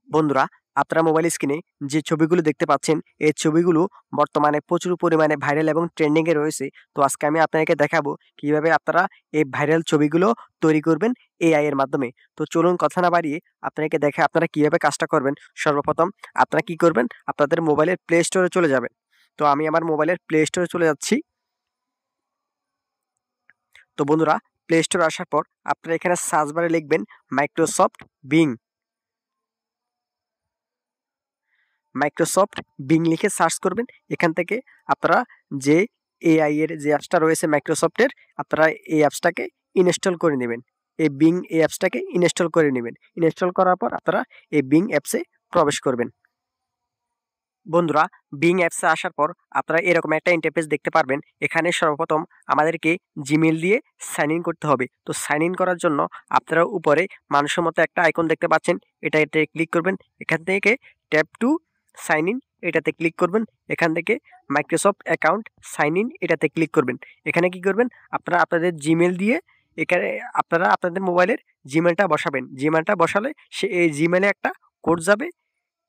বন্ধুরা, আপনারা মোবাইল স্ক্রিনে যে ছবিগুলো দেখতে পাচ্ছেন, এই ছবিগুলো বর্তমানে প্রচুর পরিমাণে ভাইরাল এবং ট্রেন্ডিং এ রয়েছে। তো আজকে আমি আপনাদেরকে দেখাবো কিভাবে আপনারা এই ভাইরাল ছবিগুলো তৈরি করবেন এআই এর মাধ্যমে। তো চলুন কথা না বাড়িয়ে আপনাদেরকে দেখাই আপনারা কিভাবে কাজটা করবেন। সর্বপ্রথম আপনারা কি করবেন? আপনাদের মোবাইলের প্লে স্টোরে চলে যাবেন। তো আমি আমার মোবাইলের প্লে স্টোরে চলে যাচ্ছি। তো বন্ধুরা, প্লে স্টোরে আসার পর আপনারা এখানে সার্চ বারে লিখবেন মাইক্রোসফট বিং। মাইক্রোসফট বিং লিখে সার্চ করবেন। এখান থেকে আপনারা যে এআই এর যে অ্যাপসটা রয়েছে মাইক্রোসফটের, আপনারা এই অ্যাপসটাকে ইনস্টল করে নেবেন। এই বিং এই অ্যাপসটাকে ইনস্টল করে নেবেন। ইনস্টল করার পর আপনারা এই বিং অ্যাপসে প্রবেশ করবেন। বন্ধুরা, বিং অ্যাপসে আসার পর আপনারা এরকম একটা ইন্টারফেস দেখতে পারবেন। এখানে সর্বপ্রথম আমাদেরকে জিমেল দিয়ে সাইন ইন করতে হবে। তো সাইন ইন করার জন্য আপনারা উপরে মানুষের মতো একটা আইকন দেখতে পাচ্ছেন, এটাতে ক্লিক করবেন। এখান থেকে ট্যাপ টু সাইন ইন এটাতে ক্লিক করবেন। এখান থেকে মাইক্রোসফট অ্যাকাউন্ট সাইন ইন এটাতে ক্লিক করবেন। এখানে কি করবেন? আপনারা আপনাদের জিমেল দিয়ে এখানে আপনারা আপনাদের মোবাইলের জিমেলটা বসাবেন। জিমেলটা বসালে সে এই জিমেলে একটা কোড যাবে।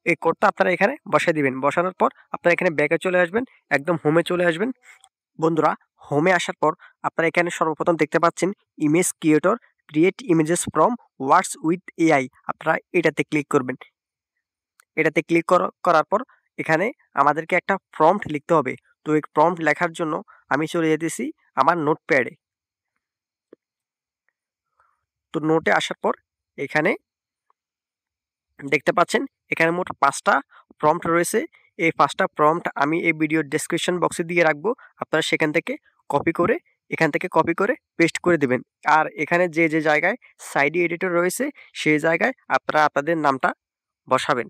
এই কোডটা আপনারা এখানে বসায় দিবেন। বসানোর পর আপনারা এখানে ব্যাকে চলে আসবেন, একদম হোমে চলে আসবেন। বন্ধুরা, হোমে আসার পর আপনারা এখানে সর্বপ্রথম দেখতে পাচ্ছেন image creator, create images from words with AI. আপনারা এটাতে ক্লিক করবেন। এটাতে ক্লিক করার পর এখানে আমাদেরকে একটা প্রম্পট লিখতে হবে। তো এই প্রম্পট লেখার জন্য আমি চলে যেতেছি আমার নোটপ্যাডে। তো নোটে আসার পর এখানে দেখতে পাচ্ছেন এখানে মোট 5টা প্রম্পট রয়েছে। এই 5টা প্রম্পট আমি এই ভিডিওর ডেসক্রিপশন বক্সে দিয়ে রাখবো। আপনারা সেখান থেকে এখান থেকে কপি করে পেস্ট করে দেবেন। আর এখানে যে জায়গায় সাইডি এডিটর রয়েছে সেই জায়গায় আপনারা আপনাদের নামটা বসাবেন।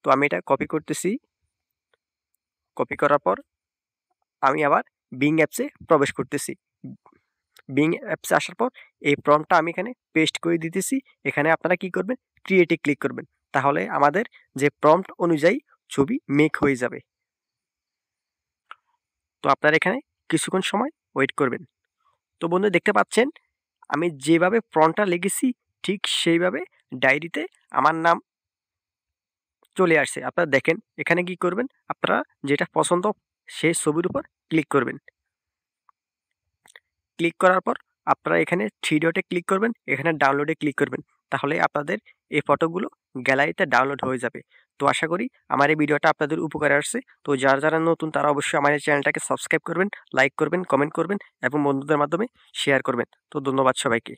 তো আমি এটা কপি করতেছি। কপি করার পর আমি আবার বিং অ্যাপসে প্রবেশ করতেছি। বিং অ্যাপসে আসার পর এই প্রম্পটটা আমি এখানে পেস্ট করে দিতেছি। এখানে আপনারা কি করবেন? ক্রিয়েটে ক্লিক করবেন। তাহলে আমাদের যে প্রম্পট অনুযায়ী ছবি মেক হয়ে যাবে। তো আপনারা এখানে কিছুক্ষণ সময় ওয়েট করবেন। তো বন্ধু, দেখতে পাচ্ছেন আমি যেভাবে প্রম্পটটা লিখেছি ঠিক সেইভাবে ডায়েরিতে আমার নাম চলে আসছে। আপনারা দেখেন এখানে কি করবেন? আপনারা যেটা পছন্দ সেই ছবির উপর ক্লিক করবেন। ক্লিক করার পর আপনারা এখানে 3 ডটে ক্লিক করবেন, এখানে ডাউনলোডে ক্লিক করবেন। তাহলে আপনাদের এই ফটোগুলো গ্যালারিতে ডাউনলোড হয়ে যাবে। তো আশা করি আমার এই ভিডিওটা আপনাদের উপকারে আসছে। তো যারা নতুন তারা অবশ্যই আমার এই চ্যানেলটাকে সাবস্ক্রাইব করবেন, লাইক করবেন, কমেন্ট করবেন এবং বন্ধুদের মাধ্যমে শেয়ার করবেন। তো ধন্যবাদ সবাইকে।